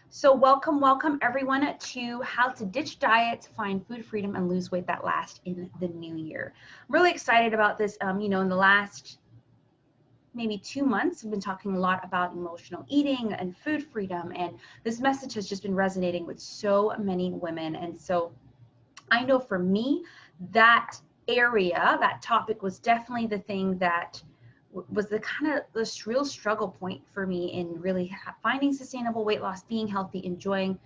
So welcome everyone to How to Ditch Diets, Find Food Freedom, and Lose Weight That Lasts in the New Year. I'm really excited about this. In the last maybe 2 months, I've been talking a lot about emotional eating and food freedom, and this message has just been resonating with so many women. And so I know for me, that topic was definitely the thing that was the kind of this real struggle point for me in really finding sustainable weight loss, being healthy, enjoying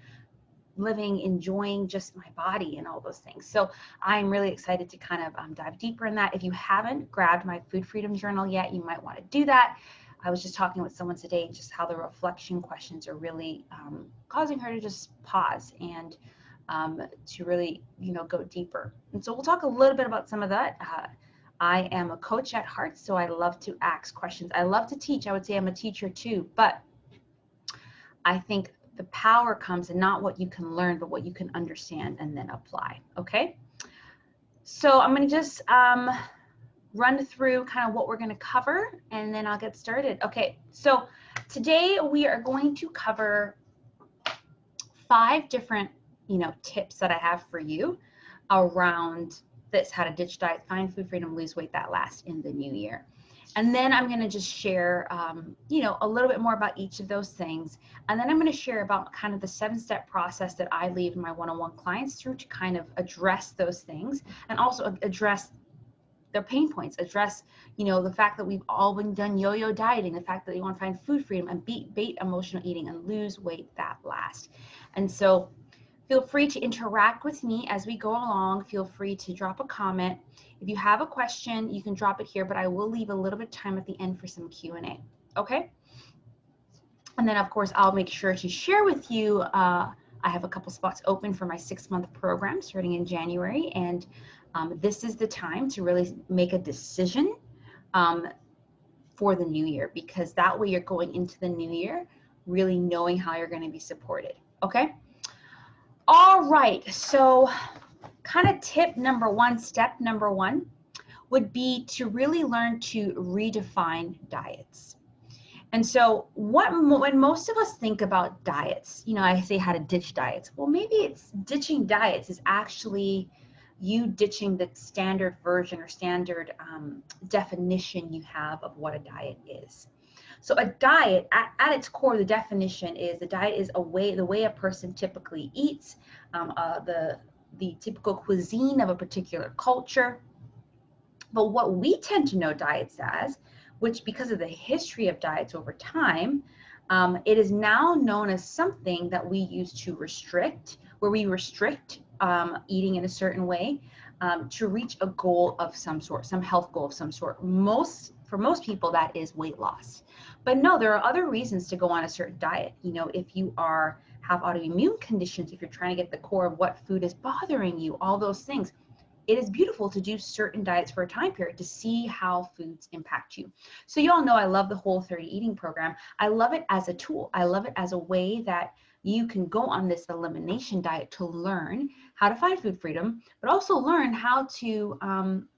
living, enjoying just my body and all those things. So I'm really excited to kind of dive deeper in that. If you haven't grabbed my Food Freedom Journal yet, you might want to do that. I was just talking with someone today, just how the reflection questions are really causing her to just pause and to really, go deeper. And so we'll talk a little bit about some of that. I am a coach at heart, so I love to ask questions. I love to teach. I would say I'm a teacher too, but I think the power comes in not what you can learn, but what you can understand and then apply. Okay. So I'm going to just run through kind of what we're going to cover, and then I'll get started. Okay. So today we are going to cover 5 different, tips that I have for you around this: how to ditch diet, find food freedom, lose weight that lasts in the new year. And then I'm going to just share, a little bit more about each of those things. And then I'm going to share about kind of the 7-step process that I lead my one-on-one clients through to kind of address those things and also address their pain points, address, the fact that we've all been done yo-yo dieting, the fact that you want to find food freedom and beat emotional eating and lose weight that lasts. And so feel free to interact with me as we go along. Feel free to drop a comment. If you have a question, you can drop it here, but I will leave a little bit of time at the end for some Q&A. Okay? And then, of course, I'll make sure to share with you. I have a couple spots open for my 6-month program starting in January, and this is the time to really make a decision for the new year, because that way you're going into the new year really knowing how you're going to be supported. Okay? All right, so kind of step number one would be to really learn to redefine diets. And so when most of us think about diets, I say how to ditch diets. Well, maybe it's ditching diets is actually you ditching the standard version or standard definition you have of what a diet is. So a diet, at its core, the definition is the diet is the way a person typically eats, the typical cuisine of a particular culture. But what we tend to know diets as, which because of the history of diets over time, it is now known as something that we use to restrict, where we restrict eating in a certain way to reach a goal of some sort, some health goal of some sort. For most people, that is weight loss. But no, there are other reasons to go on a certain diet. If you have autoimmune conditions, if you're trying to get the core of what food is bothering you, all those things, it is beautiful to do certain diets for a time period to see how foods impact you. So you all know I love the Whole30 eating program. I love it as a tool. I love it as a way that you can go on this elimination diet to learn how to find food freedom, but also learn how to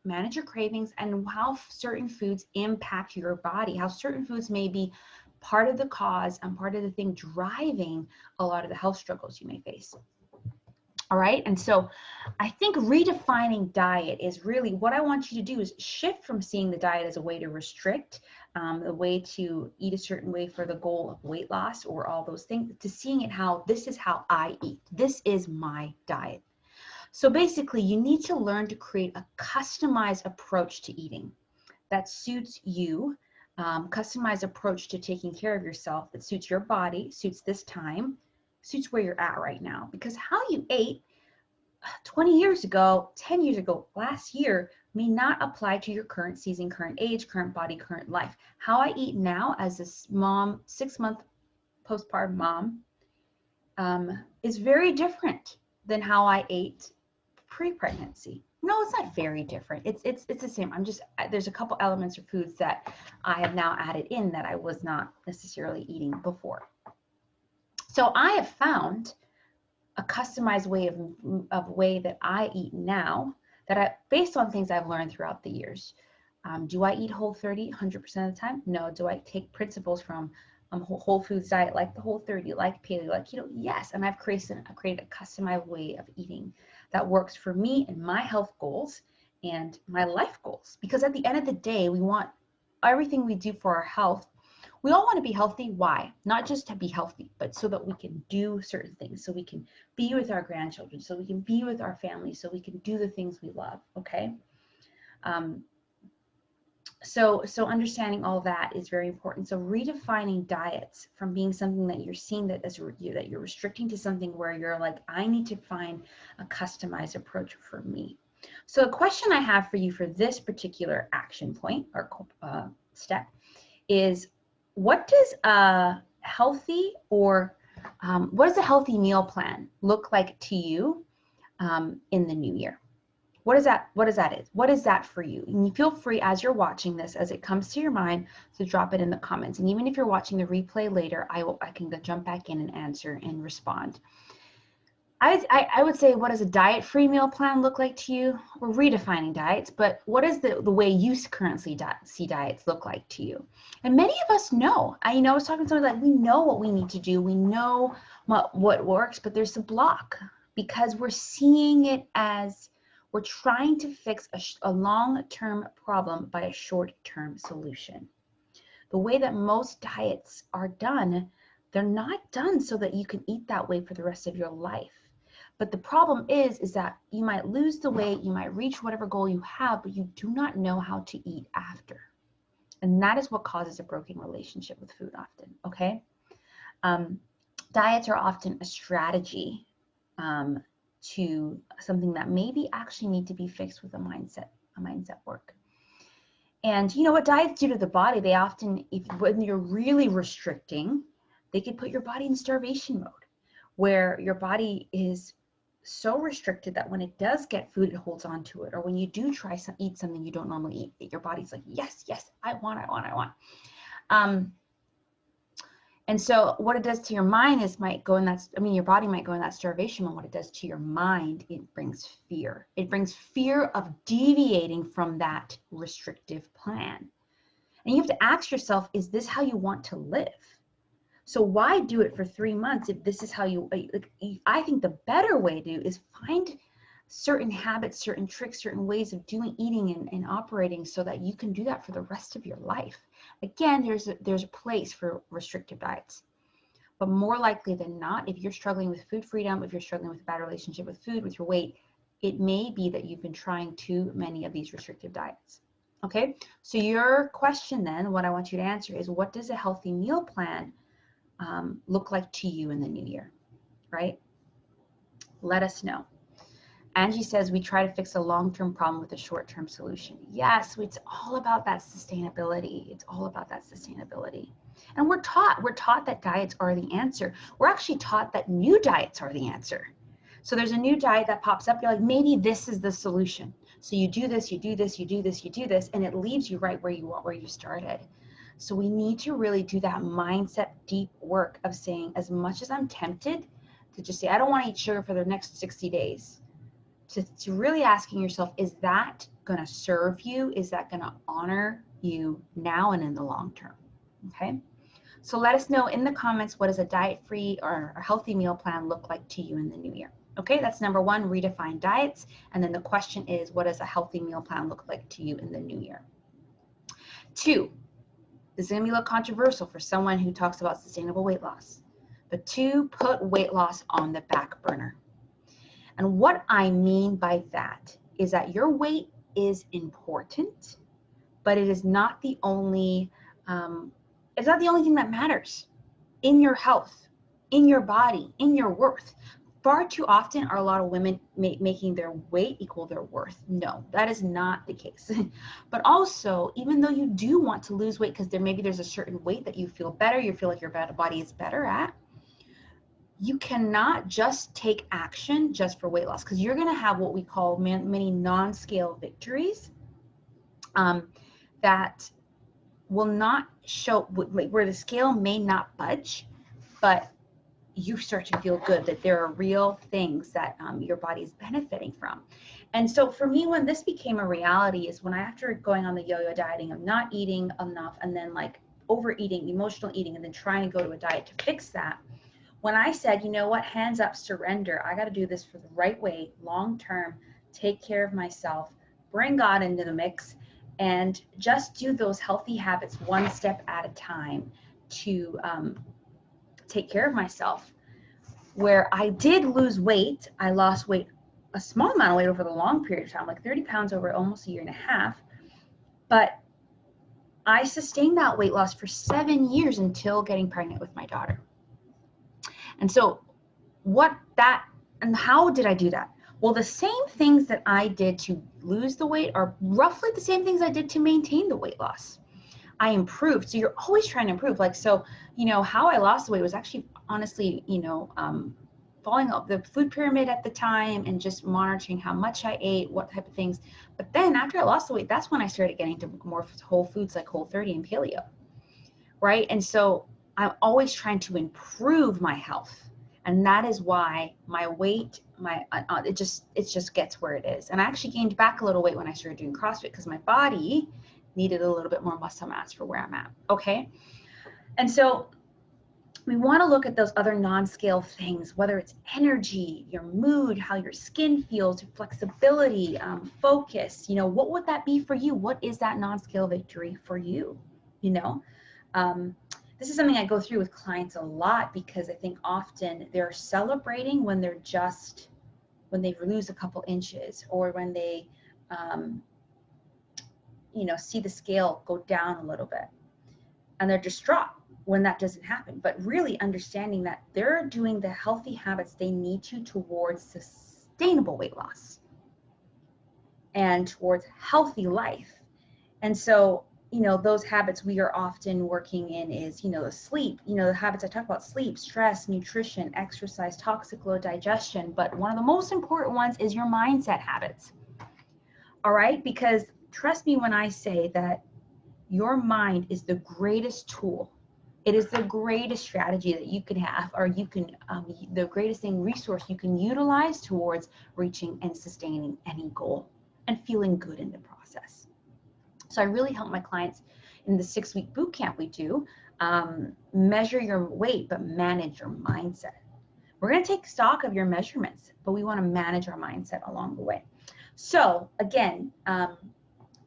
manage your cravings and how certain foods impact your body, how certain foods may be part of the cause and part of the thing driving a lot of the health struggles you may face. All right. And so I think redefining diet is really what I want you to do is shift from seeing the diet as a way to restrict, the way to eat a certain way for the goal of weight loss or all those things, to seeing it how this is how I eat. This is my diet. So basically, you need to learn to create a customized approach to eating that suits you, customized approach to taking care of yourself that suits your body, suits this time, suits where you're at right now. Because how you ate 20 years ago, 10 years ago, last year may not apply to your current season, current age, current body, current life. How I eat now as a mom, 6-month postpartum mom, is very different than how I ate pre-pregnancy. No, it's not very different. It's the same. There's a couple elements or foods that I have now added in that I was not necessarily eating before. So I have found a customized way that I eat now based on things I've learned throughout the years. Do I eat Whole30 100% of the time? No. Do I take principles from whole foods diet, like the Whole30, like paleo, like keto, yes. And I've created a customized way of eating that works for me and my health goals and my life goals. Because at the end of the day, we want everything we do for our health. We all want to be healthy. Why? Not just to be healthy, but so that we can do certain things, so we can be with our grandchildren, so we can be with our family, so we can do the things we love. Okay. So understanding all that is very important. So redefining diets from being something that you're seeing that you're restricting to something where you're like, I need to find a customized approach for me. So a question I have for you for this particular action point or step is, what does a healthy what does a healthy meal plan look like to you in the new year? What is that? What is that for you? And you feel free as you're watching this, as it comes to your mind, to drop it in the comments. And even if you're watching the replay later, I can jump back in and answer and respond. I would say, what does a diet-free meal plan look like to you? We're redefining diets, but what is the way you currently see diets look like to you? And many of us know. I was talking to someone like, we know what we need to do. We know what works, but there's a block because we're seeing it as we're trying to fix a long-term problem by a short-term solution. The way that most diets are done, they're not done so that you can eat that way for the rest of your life. But the problem is that you might lose the weight, you might reach whatever goal you have, but you do not know how to eat after. And that is what causes a broken relationship with food often, okay? Diets are often a strategy to something that maybe actually need to be fixed with a mindset work. And you know what diets do to the body? They often, when you're really restricting, they could put your body in starvation mode, where your body is so restricted that when it does get food, it holds on to it. Or when you do try eat something you don't normally eat, your body's like, yes, I want. And so what it does to your mind is your body might go in that starvation mode. What it does to your mind, it brings fear. It brings fear of deviating from that restrictive plan. And you have to ask yourself, is this how you want to live? So why do it for 3 months if this is how you, I think the better way to do is find certain habits, certain tricks, certain ways of eating and operating so that you can do that for the rest of your life. Again, there's a place for restrictive diets, but more likely than not, if you're struggling with food freedom, if you're struggling with a bad relationship with food, with your weight, it may be that you've been trying too many of these restrictive diets. Okay, so your question then, what I want you to answer is, what does a healthy meal plan look like to you in the new year, right? Let us know. Angie says, we try to fix a long-term problem with a short-term solution. Yes, it's all about that sustainability. It's all about that sustainability. And we're taught that diets are the answer. We're actually taught that new diets are the answer. So there's a new diet that pops up. You're like, maybe this is the solution. So you do this, you do this, you do this, you do this, and it leaves you right where you started. So we need to really do that mindset deep work of saying, as much as I'm tempted to just say, I don't want to eat sugar for the next 60 days, to really asking yourself, is that going to serve you? Is that going to honor you now and in the long term? Okay. So let us know in the comments, what does a diet-free or a healthy meal plan look like to you in the new year? Okay, that's number one, redefine diets. And then the question is, what does a healthy meal plan look like to you in the new year? 2, this is going to be a little controversial for someone who talks about sustainable weight loss. But 2, put weight loss on the back burner. And what I mean by that is that your weight is important, but it is not the only, thing that matters in your health, in your body, in your worth. Far too often are a lot of women making their weight equal their worth. No, that is not the case. But also, even though you do want to lose weight because there's a certain weight that you feel better, you feel like your body is better at, you cannot just take action just for weight loss, because you're going to have what we call many non-scale victories that will not show, where the scale may not budge, but you start to feel good that there are real things that your body is benefiting from. And so for me, when this became a reality is when after going on the yo-yo dieting of not eating enough and then like overeating, emotional eating, and then trying to go to a diet to fix that. When I said, you know what, hands up, surrender, I got to do this for the right way, long term, take care of myself, bring God into the mix, and just do those healthy habits one step at a time to take care of myself. Where I did lose weight, I lost weight, a small amount of weight over the long period of time, like 30 pounds over almost a year and a half. But I sustained that weight loss for 7 years until getting pregnant with my daughter. And so and how did I do that? Well, the same things that I did to lose the weight are roughly the same things I did to maintain the weight loss. I improved. So you're always trying to improve. Like, so, how I lost the weight was actually honestly, following up the food pyramid at the time and just monitoring how much I ate, what type of things. But then after I lost the weight, that's when I started getting to more whole foods like Whole30 and paleo, right? And so I'm always trying to improve my health. And that is why my weight, it just gets where it is. And I actually gained back a little weight when I started doing CrossFit because my body needed a little bit more muscle mass for where I'm at, okay? And so we want to look at those other non-scale things, whether it's energy, your mood, how your skin feels, flexibility, focus, what would that be for you? What is that non-scale victory for you? This is something I go through with clients a lot because I think often they're celebrating when they lose a couple inches or when they, see the scale go down a little bit, and they're distraught when that doesn't happen. But really understanding that they're doing the healthy habits they need to towards sustainable weight loss and towards healthy life. And so, those habits we are often working in is, the sleep, the habits I talk about: sleep, stress, nutrition, exercise, toxic load, digestion. But one of the most important ones is your mindset habits. All right? Because trust me when I say that your mind is the greatest tool. It is the greatest strategy that you can have, or the greatest resource you can utilize towards reaching and sustaining any goal and feeling good in the process. So I really help my clients in the 6-week boot camp we do, measure your weight, but manage your mindset. We're going to take stock of your measurements, but we want to manage our mindset along the way. So again,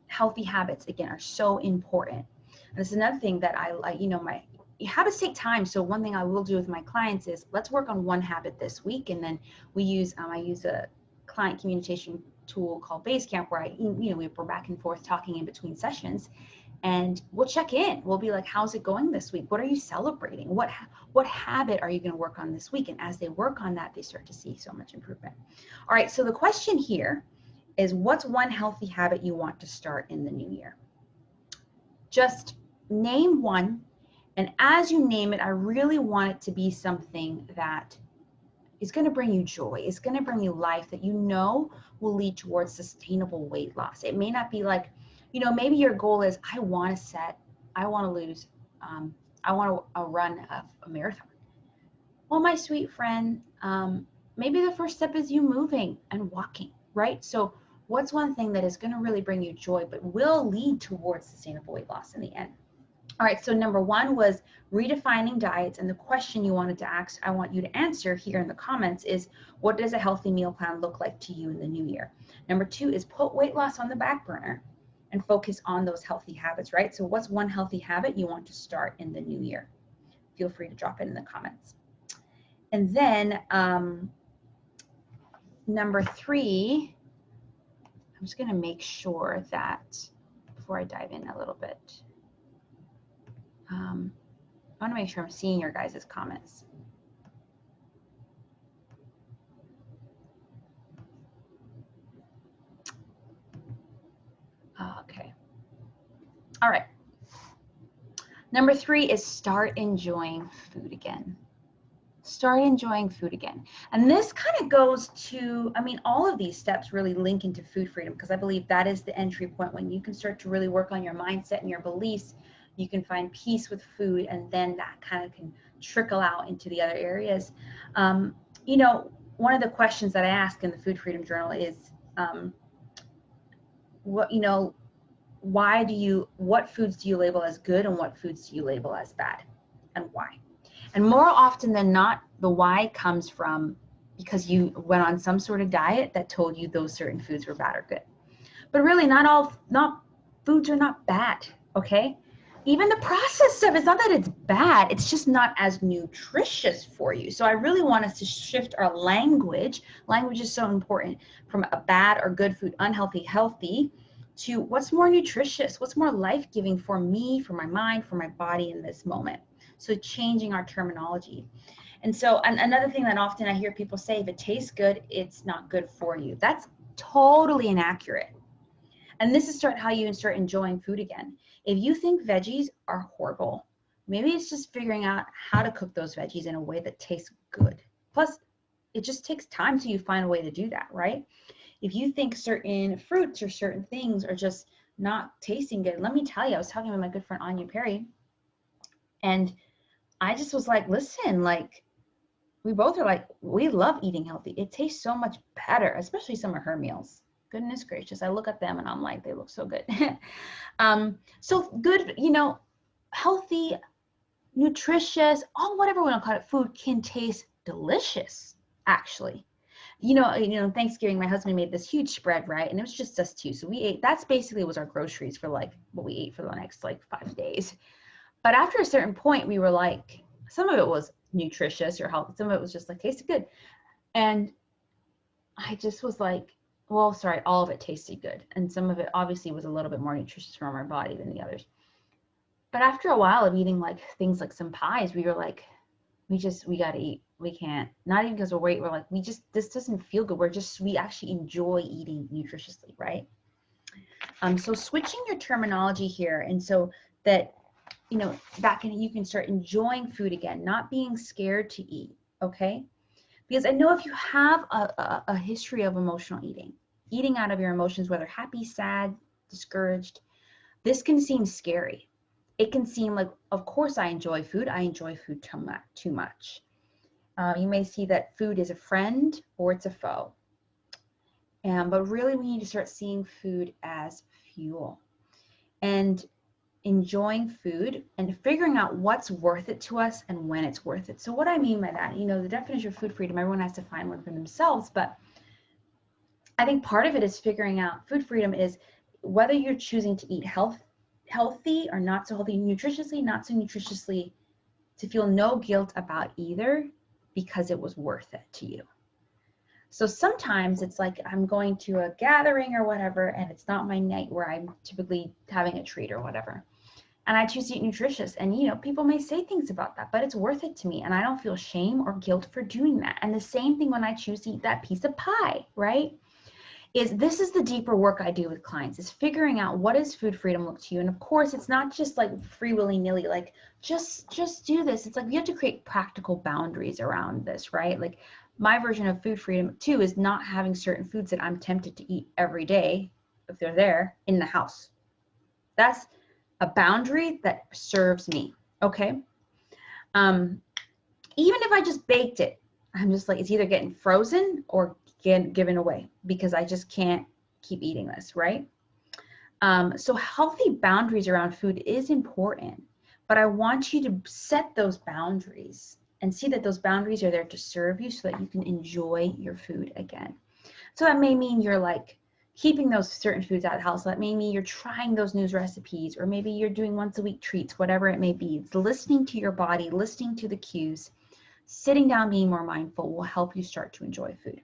healthy habits, again, are so important. And this is another thing that my habits take time. So one thing I will do with my clients is let's work on one habit this week. And then I use a client communication tool called Basecamp where we're back and forth talking in between sessions, and we'll check in. We'll be like, how's it going this week? What are you celebrating? What habit are you going to work on this week? And as they work on that, they start to see so much improvement. All right. So the question here is, what's one healthy habit you want to start in the new year? Just name one. And as you name it, I really want it to be something that is going to bring you joy. It's going to bring you life that will lead towards sustainable weight loss. It may not be like, maybe your goal is, I want to lose, I want to run a marathon. Well, my sweet friend, maybe the first step is you moving and walking, right? So what's one thing that is going to really bring you joy, but will lead towards sustainable weight loss in the end? All right, so number one was redefining diets, and the question you wanted to ask, I want you to answer here in the comments is, what does a healthy meal plan look like to you in the new year? Number two is put weight loss on the back burner and focus on those healthy habits, right? So what's one healthy habit you want to start in the new year? Feel free to drop it in the comments. And then number three, I'm just gonna make sure that before I dive in a little bit, I want to make sure I'm seeing your guys' comments. Okay. All right. Number three is start enjoying food again. Start enjoying food again. And this kind of goes to, all of these steps really link into food freedom, because I believe that is the entry point. When you can start to really work on your mindset and your beliefs, you can find peace with food, and then that kind of can trickle out into the other areas. One of the questions that I ask in the Food Freedom Journal is, what what foods do you label as good and what foods do you label as bad, and why? And more often than not, the why comes from because you went on some sort of diet that told you those certain foods were bad or good. But really, not foods are not bad, okay? Even the processed stuff, it's not that it's bad, it's just not as nutritious for you. So I really want us to shift our language. Language is so important, from a bad or good food, unhealthy, healthy, to what's more nutritious, what's more life-giving for me, for my mind, for my body in this moment. So changing our terminology. And so another thing that often I hear people say, if it tastes good, it's not good for you. That's totally inaccurate. And this is how you start enjoying food again. If you think veggies are horrible, maybe it's just figuring out how to cook those veggies in a way that tastes good. Plus, it just takes time till you find a way to do that, right? If you think certain fruits or certain things are just not tasting good, let me tell you, I was talking with my good friend Anya Perry, and I just was like, listen, like, we both are like, we love eating healthy. It tastes so much better, especially some of her meals. Goodness gracious, I look at them and I'm like, they look so good. So good, healthy, nutritious, all whatever we want to call it, food can taste delicious, actually. Thanksgiving, my husband made this huge spread, right? And it was just us two. So we ate, that's basically was our groceries for like what we ate for the next like 5 days. But after a certain point, we were like, some of it was nutritious or healthy. Some of it was just like tasted good. And I just was like, well, sorry, all of it tasted good. And some of it obviously was a little bit more nutritious for our body than the others. But after a while of eating like things like some pies, we were like, we got to eat. We can't, not even because we're weight. We're like, this doesn't feel good. We actually enjoy eating nutritiously, right? So switching your terminology here. And so that, you can start enjoying food again, not being scared to eat. Okay. Because I know if you have a history of emotional eating out of your emotions, whether happy, sad, discouraged, this can seem scary. It can seem like, of course I enjoy food. I enjoy food too much. You may see that food is a friend or it's a foe. But really we need to start seeing food as fuel and enjoying food and figuring out what's worth it to us and when it's worth it. So what I mean by that, the definition of food freedom, everyone has to find one for themselves, but I think part of it is figuring out food freedom is whether you're choosing to eat healthy or not so healthy, nutritiously, not so nutritiously, to feel no guilt about either because it was worth it to you. So sometimes it's like I'm going to a gathering or whatever, and it's not my night where I'm typically having a treat or whatever. And I choose to eat nutritious. And, people may say things about that, but it's worth it to me. And I don't feel shame or guilt for doing that. And the same thing when I choose to eat that piece of pie, right? This is the deeper work I do with clients, is figuring out what does food freedom look to you. And of course, it's not just like free willy-nilly, like just do this. It's like you have to create practical boundaries around this, right? Like my version of food freedom too is not having certain foods that I'm tempted to eat every day, if they're there, in the house. That's a boundary that serves me, okay? Even if I just baked it, I'm just like, it's either getting frozen or given away because I just can't keep eating this, right? So healthy boundaries around food is important, but I want you to set those boundaries and see that those boundaries are there to serve you so that you can enjoy your food again. So that may mean you're like keeping those certain foods out of the house. That may mean you're trying those new recipes, or maybe you're doing once a week treats, whatever it may be. It's listening to your body, listening to the cues, sitting down, being more mindful will help you start to enjoy food.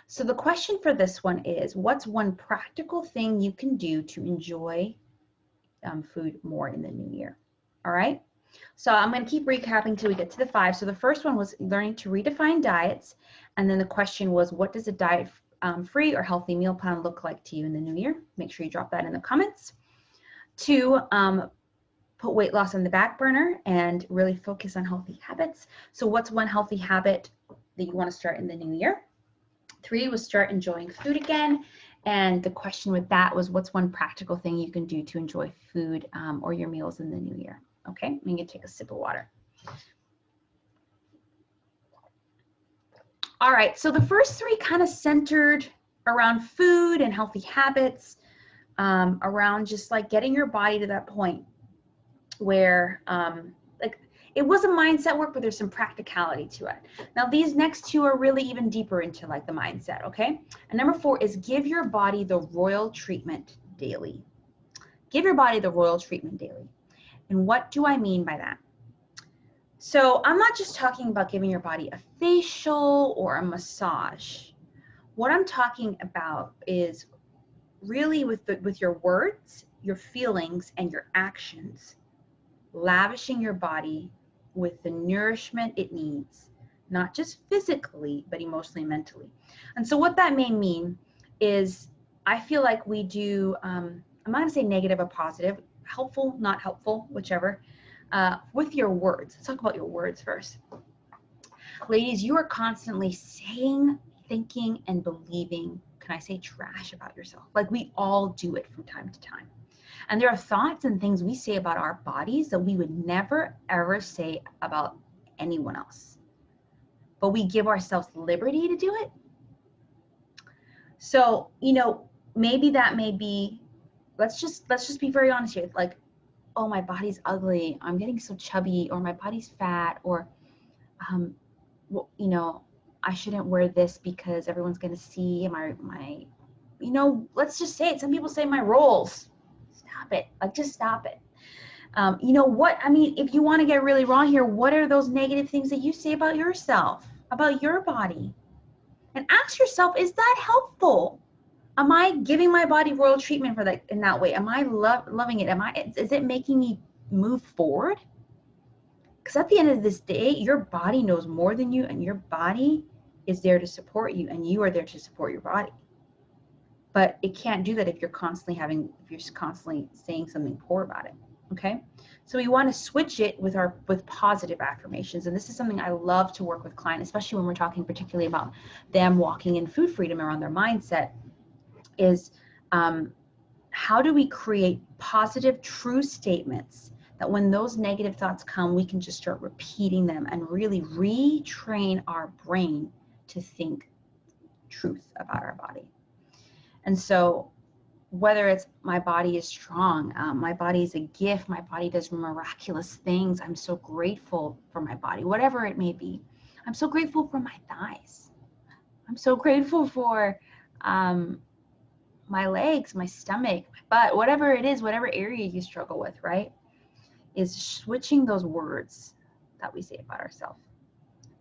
So the question for this one is, what's one practical thing you can do to enjoy food more in the new year? All right. So I'm going to keep recapping till we get to the 5. So the first one was learning to redefine diets. And then the question was, what does a diet free or healthy meal plan look like to you in the new year? Make sure you drop that in the comments. 2, put weight loss on the back burner and really focus on healthy habits. So what's one healthy habit that you want to start in the new year? 3 was start enjoying food again. And the question with that was, what's one practical thing you can do to enjoy food or your meals in the new year? Okay, I'm going to take a sip of water. All right, so the first 3 kind of centered around food and healthy habits. around just like getting your body to that point where like it was a mindset work, but there's some practicality to it. Now these next two are really even deeper into like the mindset, okay? And number 4 is give your body the royal treatment daily. Give your body the royal treatment daily. And what do I mean by that? So I'm not just talking about giving your body a facial or a massage. What I'm talking about is really with your words, your feelings, and your actions, lavishing your body with the nourishment it needs, not just physically, but emotionally and mentally. And so what that may mean is I feel like we do, I'm not gonna say negative or positive, helpful, not helpful, whichever, with your words. Let's talk about your words first. Ladies, you are constantly saying, thinking, and believing, can I say trash about yourself? Like we all do it from time to time. And there are thoughts and things we say about our bodies that we would never, ever say about anyone else. But we give ourselves liberty to do it. So, you know, maybe that may be, let's just be very honest here. Like, oh, my body's ugly. I'm getting so chubby, or my body's fat, or, well, you know, I shouldn't wear this because everyone's going to see my, you know, let's just say it. Some people say my rolls. Stop it. Like, just stop it. You know what? I mean, if you want to get really wrong here, what are those negative things that you say about yourself, about your body? And ask yourself, is that helpful? Am I giving my body royal treatment for that in that way? Am I loving it? Is it making me move forward? Because at the end of this day, your body knows more than you, and your body is there to support you, and you are there to support your body. But it can't do that if you're constantly saying something poor about it. Okay, so we want to switch it with positive affirmations, and this is something I love to work with clients, especially when we're talking particularly about them walking in food freedom around their mindset. Is how do we create positive, true statements that when those negative thoughts come, we can just start repeating them and really retrain our brain to think truth about our body. And so whether it's my body is strong, my body is a gift, my body does miraculous things, I'm so grateful for my body, whatever it may be. I'm so grateful for my thighs. I'm so grateful for my legs, my stomach, my butt, whatever it is, whatever area you struggle with, right? Is switching those words that we say about ourselves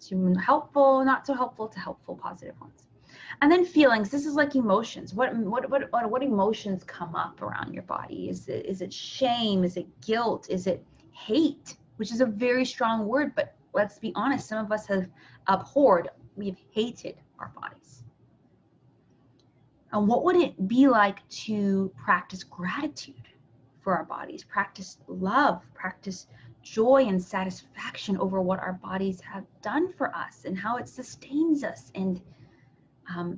to helpful, not so helpful, to helpful, positive ones. And then feelings. This is like emotions. What emotions come up around your body? Is it shame? Is it guilt? Is it hate? Which is a very strong word, but let's be honest. Some of us have abhorred. We've hated our bodies. And what would it be like to practice gratitude for our bodies? Practice love. Practice joy and satisfaction over what our bodies have done for us and how it sustains us. And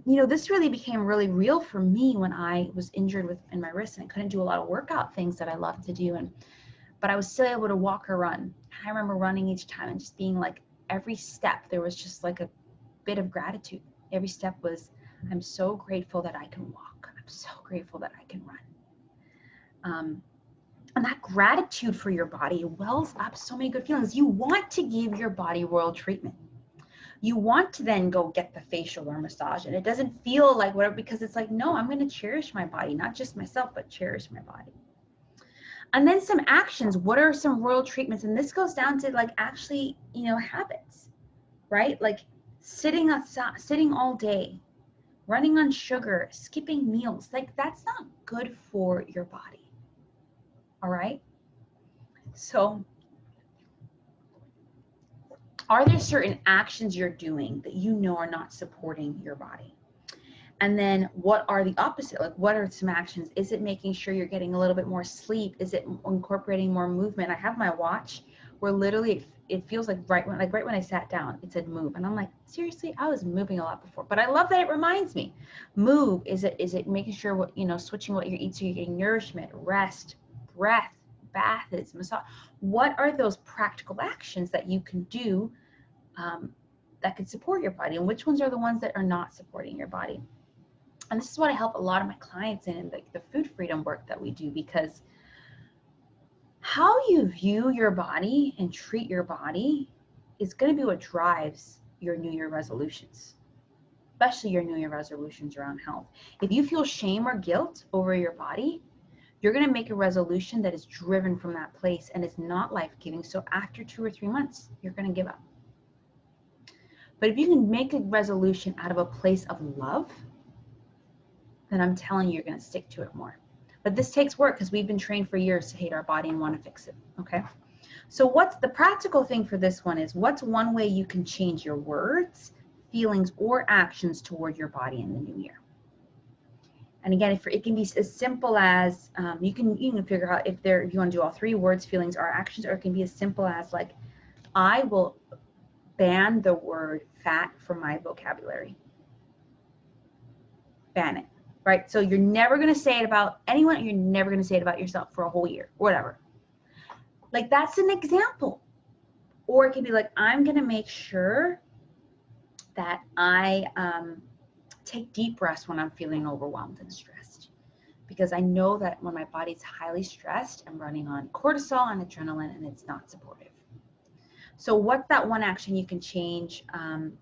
you know, this really became really real for me when I was injured in my wrist and I couldn't do a lot of workout things that I love to do. But I was still able to walk or run. I remember running each time and just being like, every step, there was just like a bit of gratitude. Every step was, I'm so grateful that I can walk. I'm so grateful that I can run. And that gratitude for your body wells up so many good feelings. You want to give your body royal treatment. You want to then go get the facial or massage, and it doesn't feel like whatever, because it's like, no, I'm going to cherish my body, not just myself, but cherish my body. And then some actions. What are some royal treatments? And this goes down to like actually, you know, habits, right? Like sitting all day, running on sugar, skipping meals. Like that's not good for your body. All right. So are there certain actions you're doing that you know are not supporting your body? And then what are the opposite? Like what are some actions? Is it making sure you're getting a little bit more sleep? Is it incorporating more movement? I have my watch where literally it feels like right when I sat down, it said move. And I'm like, seriously, I was moving a lot before. But I love that it reminds me. Move. Is it making sure what, you know, switching what you eat so you're getting nourishment, rest, breath, baths, massage. What are those practical actions that you can do that could support your body, and which ones are the ones that are not supporting your body? And this is what I help a lot of my clients in the food freedom work that we do, because how you view your body and treat your body is going to be what drives your New Year resolutions, especially your New Year resolutions around health. If you feel shame or guilt over your body, you're going to make a resolution that is driven from that place and is not life-giving. So after 2 or 3 months, you're going to give up. But if you can make a resolution out of a place of love, then I'm telling you, you're going to stick to it more. But this takes work, because we've been trained for years to hate our body and want to fix it, okay? So what's the practical thing for this one is, what's one way you can change your words, feelings, or actions toward your body in the new year? And again, it can be as simple as, you can figure out if you want to do all 3 words, feelings, or actions, or it can be as simple as like, I will ban the word fat from my vocabulary. Ban it, right? So you're never going to say it about anyone. You're never going to say it about yourself for a whole year, or whatever. Like, that's an example. Or it can be like, I'm going to make sure that I take deep breaths when I'm feeling overwhelmed and stressed, because I know that when my body's highly stressed, I'm running on cortisol and adrenaline, and it's not supportive. So what's that one action you can change?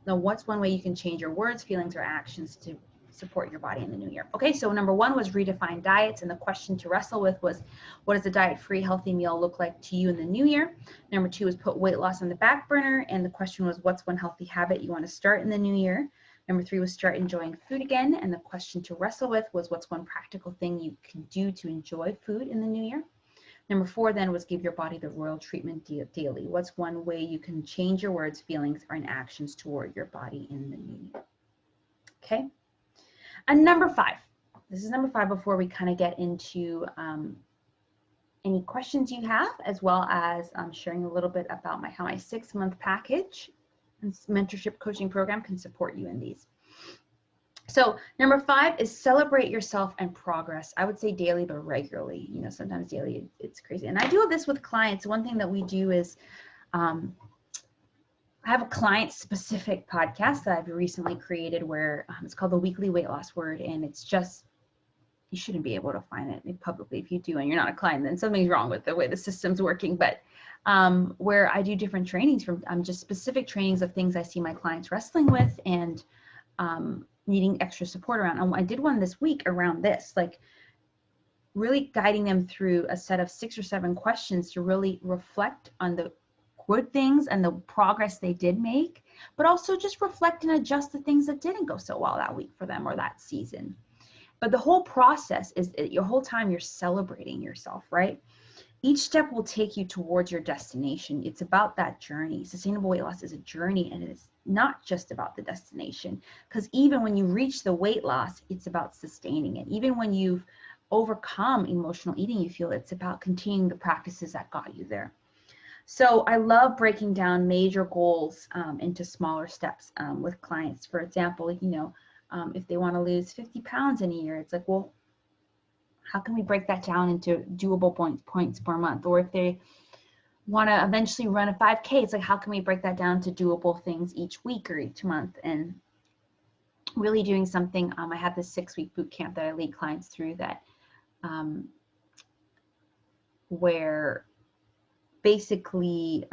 What's one way you can change your words, feelings, or actions to support your body in the new year? Okay, so number 1 was redefine diets, and the question to wrestle with was, what does a diet-free healthy meal look like to you in the new year? Number 2 was put weight loss on the back burner, and the question was, what's one healthy habit you want to start in the new year? Number 3 was start enjoying food again, and the question to wrestle with was, what's one practical thing you can do to enjoy food in the new year? Number 4 then was give your body the royal treatment daily. What's one way you can change your words, feelings, or actions toward your body in the new year? Okay. And number 5, this is number 5 before we kind of get into any questions you have, as well as sharing a little bit about how my 6-month package and mentorship coaching program can support you in these. So number 5 is celebrate yourself and progress. I would say daily, but regularly. Sometimes daily, it's crazy. And I do this with clients. One thing that we do is I have a client-specific podcast that I've recently created where it's called the Weekly Weight Loss Word, and it's just, you shouldn't be able to find it publicly. If you do and you're not a client, then something's wrong with the way the system's working. But where I do different trainings from just specific trainings of things I see my clients wrestling with and needing extra support around. And I did one this week around this, like really guiding them through a set of 6 or 7 questions to really reflect on the good things and the progress they did make, but also just reflect and adjust the things that didn't go so well that week for them or that season. But the whole process is your whole time you're celebrating yourself, right? Each step will take you towards your destination. It's about that journey. Sustainable weight loss is a journey, and it is not just about the destination, because even when you reach the weight loss, it's about sustaining it. Even when you've overcome emotional eating, you feel it's about continuing the practices that got you there. So I love breaking down major goals into smaller steps with clients. For example, if they want to lose 50 pounds in a year, it's like, well, how can we break that down into doable points per month? Or if they want to eventually run a 5K, it's like, how can we break that down to doable things each week or each month? And really doing something, I have this 6-week boot camp that I lead clients through that where basically,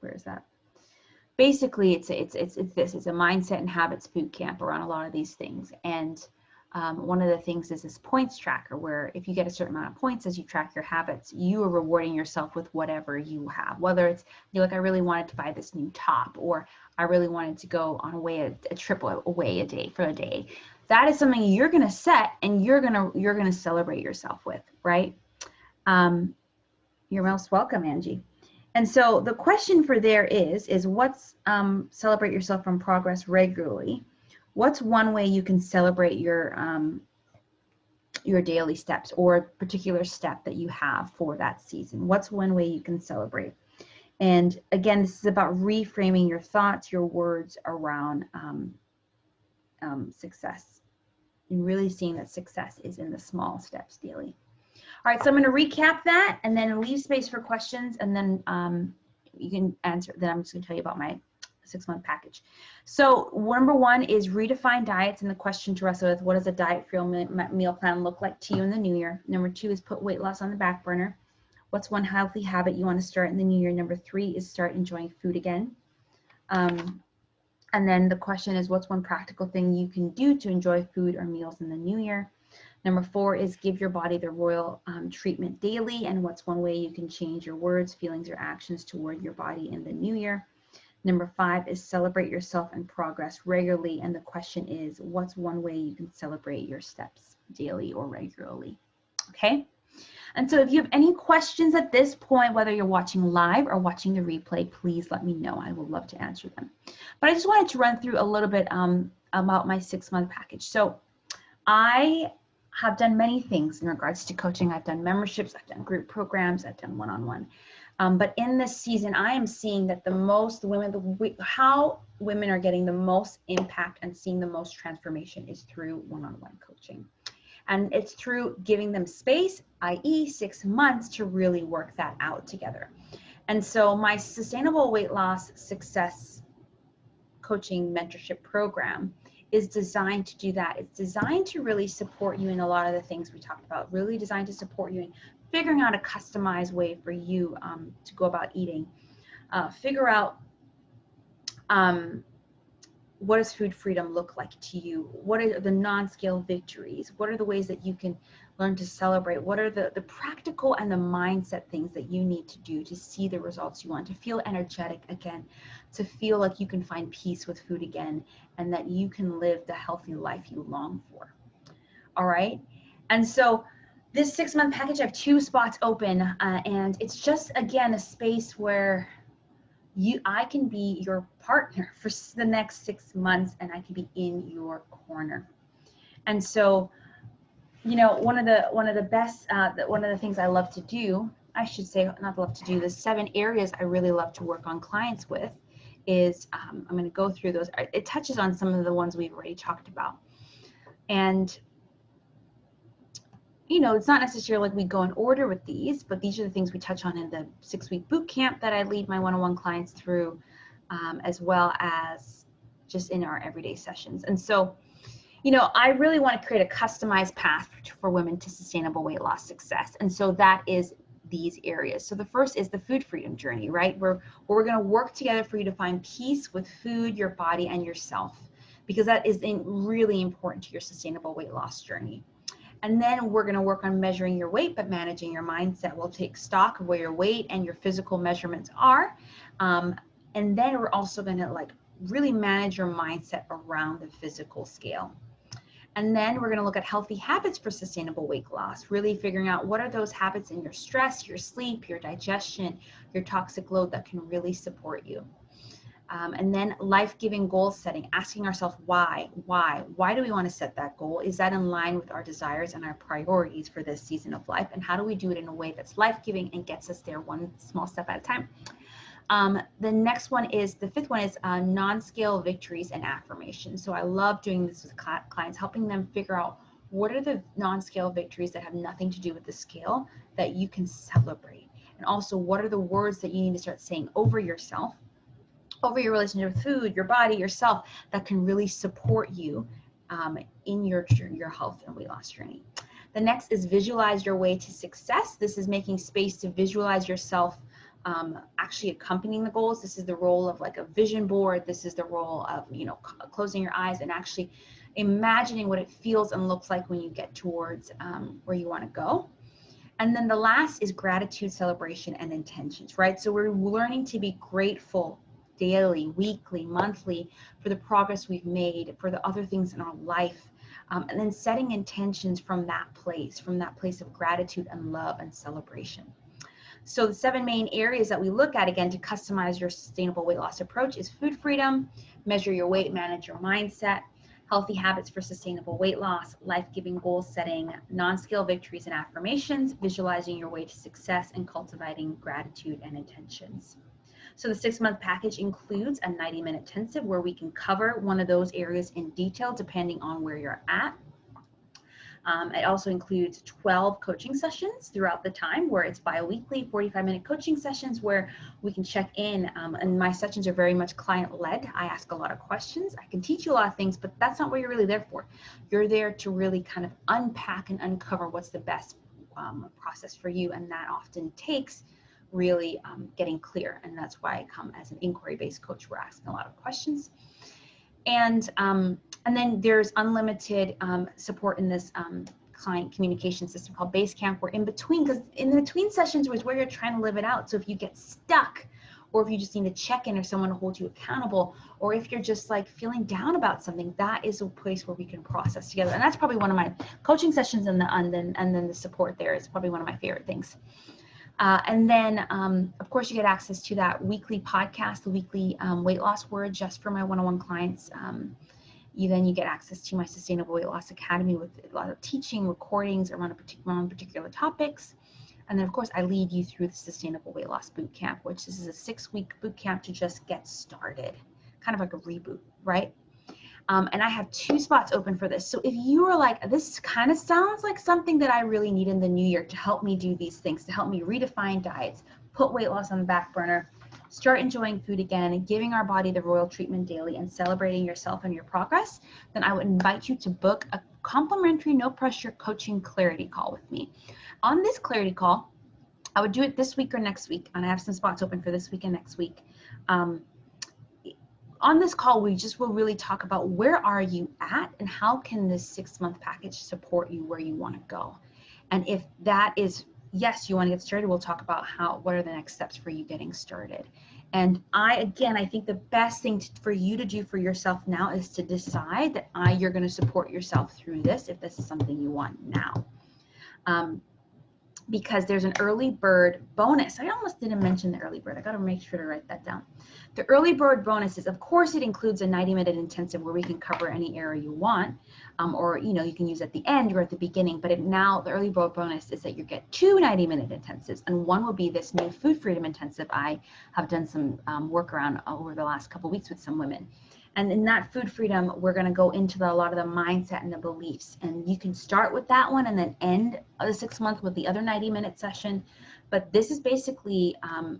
where is that? Basically, it's a mindset and habits boot camp around a lot of these things. And one of the things is this points tracker, where if you get a certain amount of points as you track your habits, you are rewarding yourself with whatever you have. Whether it's, you're like, I really wanted to buy this new top, or I really wanted to go on a trip away a day for a day. That is something you're going to set and you're going to celebrate yourself with, right? You're most welcome, Angie. And so the question for there is what's celebrate yourself from progress regularly. What's one way you can celebrate your daily steps or a particular step that you have for that season? What's one way you can celebrate? And again, this is about reframing your thoughts, your words around success, and really seeing that success is in the small steps daily. All right, so I'm going to recap that and then leave space for questions, and then you can answer. Then I'm just going to tell you about my 6-month package. So number 1 is redefine diets, and the question to wrestle with: what does a diet-free meal plan look like to you in the new year? Number 2 is put weight loss on the back burner. What's one healthy habit you want to start in the new year? Number 3 is start enjoying food again. And then the question is, what's one practical thing you can do to enjoy food or meals in the new year? Number 4 is give your body the royal treatment daily, and what's one way you can change your words, feelings, or actions toward your body in the new year? Number 5 is celebrate yourself and progress regularly, and the question is, what's one way you can celebrate your steps daily or regularly? Okay. And so if you have any questions at this point, whether you're watching live or watching the replay, please let me know. I would love to answer them. But I just wanted to run through a little bit about my 6-month package. So I have done many things in regards to coaching. I've done memberships, I've done group programs, I've done one-on-one. But in this season, I am seeing that how women are getting the most impact and seeing the most transformation is through one-on-one coaching. And it's through giving them space, i.e. 6 months, to really work that out together. And so my Sustainable Weight Loss Success Coaching Mentorship Program is designed to do that. It's designed to really support you in a lot of the things we talked about, really designed to support you in figuring out a customized way for you to go about eating. Figure out what does food freedom look like to you? What are the non-scale victories? What are the ways that you can learn to celebrate? What are the practical and the mindset things that you need to do to see the results you want, to feel energetic again, to feel like you can find peace with food again, and that you can live the healthy life you long for? All right. And so this 6-month package, I have 2 spots open, and it's just, again, a space where I can be your partner for the next 6 months, and I can be in your corner. And so, you know, one of the things I love to do, I should say, not love to do, the 7 areas I really love to work on clients with is, I'm going to go through those. It touches on some of the ones we've already talked about. And you know, it's not necessarily like we go in order with these, but these are the things we touch on in the 6-week boot camp that I lead my one-on-one clients through, as well as just in our everyday sessions. And so, you know, I really want to create a customized path for women to sustainable weight loss success. And so that is these areas. So the first is the food freedom journey, right? Where we're going to work together for you to find peace with food, your body, and yourself, because that is really important to your sustainable weight loss journey. And then we're going to work on measuring your weight, but managing your mindset. We'll take stock of where your weight and your physical measurements are. And then we're also going to really manage your mindset around the physical scale. And then we're going to look at healthy habits for sustainable weight loss, really figuring out what are those habits in your stress, your sleep, your digestion, your toxic load that can really support you. And then life-giving goal setting, asking ourselves why do we want to set that goal? Is that in line with our desires and our priorities for this season of life? And how do we do it in a way that's life-giving and gets us there one small step at a time? The next one is, the 5th one is non-scale victories and affirmations. So I love doing this with clients, helping them figure out what are the non-scale victories that have nothing to do with the scale that you can celebrate. And also, what are the words that you need to start saying over yourself, over your relationship with food, your body, yourself, that can really support you in your health and weight loss journey. The next is visualize your way to success. This is making space to visualize yourself actually accompanying the goals. This is the role of like a vision board. This is the role of, you know, closing your eyes and actually imagining what it feels and looks like when you get towards where you want to go. And then the last is gratitude, celebration, and intentions, right? So we're learning to be grateful daily, weekly, monthly, for the progress we've made, for the other things in our life, and then setting intentions from that place of gratitude and love and celebration. So the 7 main areas that we look at, again, to customize your sustainable weight loss approach is food freedom, measure your weight, manage your mindset, healthy habits for sustainable weight loss, life-giving goal setting, non-scale victories and affirmations, visualizing your way to success, and cultivating gratitude and intentions. So the 6-month package includes a 90-minute intensive where we can cover one of those areas in detail depending on where you're at. It also includes 12 coaching sessions throughout the time, where it's bi-weekly 45-minute coaching sessions where we can check in. And my sessions are very much client-led. I ask a lot of questions. I can teach you a lot of things, but that's not what you're really there for. You're there to really kind of unpack and uncover what's the best process for you, and that often takes really getting clear. And that's why I come as an inquiry-based coach. We're asking a lot of questions. And then there's unlimited support in this client communication system called Basecamp. We're in between, because in the between sessions is where you're trying to live it out. So if you get stuck, or if you just need to check in or someone to hold you accountable, or if you're just like feeling down about something, that is a place where we can process together. And that's probably one of my coaching sessions, and then the support there is probably one of my favorite things. And then, of course, you get access to that weekly podcast, the weekly weight loss word, just for my one-on-one clients. Then you get access to my Sustainable Weight Loss Academy with a lot of teaching, recordings around particular topics. And then, of course, I lead you through the Sustainable Weight Loss Bootcamp, which is a 6-week bootcamp to just get started, kind of like a reboot, right? And I have 2 spots open for this. So if you are like, this kind of sounds like something that I really need in the new year to help me do these things, to help me redefine diets, put weight loss on the back burner, start enjoying food again, and giving our body the royal treatment daily, and celebrating yourself and your progress, then I would invite you to book a complimentary, no pressure coaching clarity call with me. On this clarity call, I would do it this week or next week, and I have some spots open for this week and next week. On this call, we just will really talk about where are you at, and how can this 6-month package support you where you want to go. And if that is yes, you want to get started, we'll talk about what are the next steps for you getting started. And I think the best thing for you to do for yourself now is to decide that you're going to support yourself through this if this is something you want now. Because there's an early bird bonus. I almost didn't mention the early bird. I got to make sure to write that down. The early bird bonus is, of course, it includes a 90-minute intensive where we can cover any area you want, or you can use at the end or at the beginning. But now the early bird bonus is that you get 2 90-minute intensives, and one will be this new food freedom intensive. I have done some work around over the last couple of weeks with some women. And in that food freedom, we're going to go into a lot of the mindset and the beliefs. And you can start with that one and then end the 6 month with the other 90-minute session. But this is basically,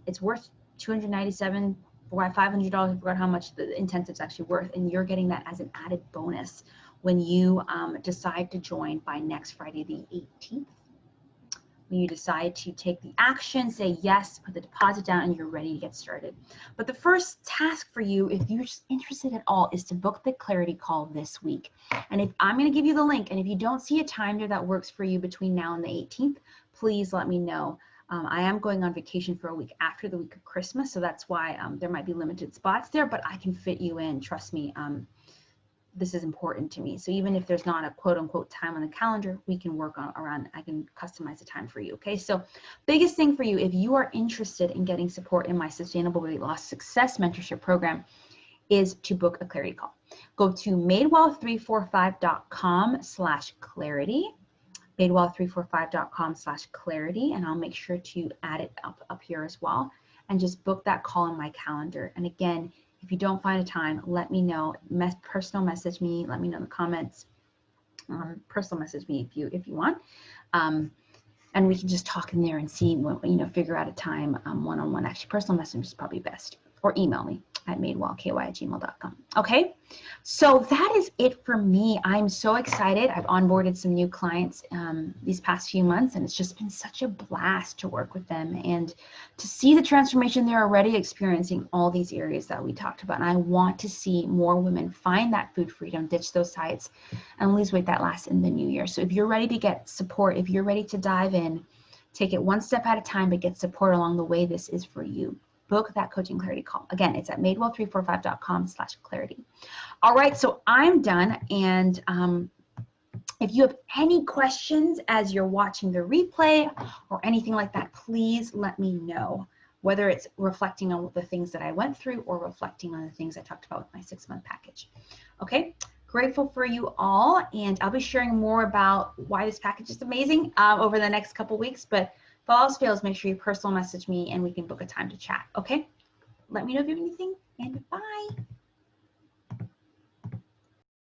it's worth $297, $500. I forgot how much the intensive's actually worth. And you're getting that as an added bonus when you decide to join by next Friday, the 18th. When you decide to take the action, say yes, put the deposit down, and you're ready to get started. But the first task for you, if you're just interested at all, is to book the clarity call this week. And if I'm going to give you the link, and if you don't see a time there that works for you between now and the 18th, please let me know. I am going on vacation for a week after the week of Christmas, so that's why there might be limited spots there, but I can fit you in. Trust me. This is important to me. So even if there's not a quote unquote time on the calendar, we can work around, I can customize a time for you. Okay. So biggest thing for you, if you are interested in getting support in my Sustainable Weight Loss Success Mentorship Program, is to book a clarity call. Go to madewell345.com/clarity, madewell345.com/clarity, and I'll make sure to add it up here as well, and just book that call in my calendar. And again, if you don't find a time, let me know. Personal message me. Let me know in the comments. Personal message me if you want, and we can just talk in there and see figure out a time one-on-one. Actually, personal message is probably best, or email me at madewellky@gmail.com. Okay, so that is it for me. I'm so excited. I've onboarded some new clients these past few months, and it's just been such a blast to work with them and to see the transformation they're already experiencing, all these areas that we talked about. And I want to see more women find that food freedom, ditch those diets, and lose weight that lasts in the new year. So if you're ready to get support, if you're ready to dive in, take it one step at a time, but get support along the way, this is for you. Book that coaching clarity call. Again, it's at madewell345.com/clarity. All right, so I'm done. And if you have any questions as you're watching the replay or anything like that, please let me know, whether it's reflecting on the things that I went through or reflecting on the things I talked about with my 6-month package. Okay, grateful for you all. And I'll be sharing more about why this package is amazing over the next couple weeks. But if all else fails, make sure you personal message me and we can book a time to chat. Okay, let me know if you have anything, and bye.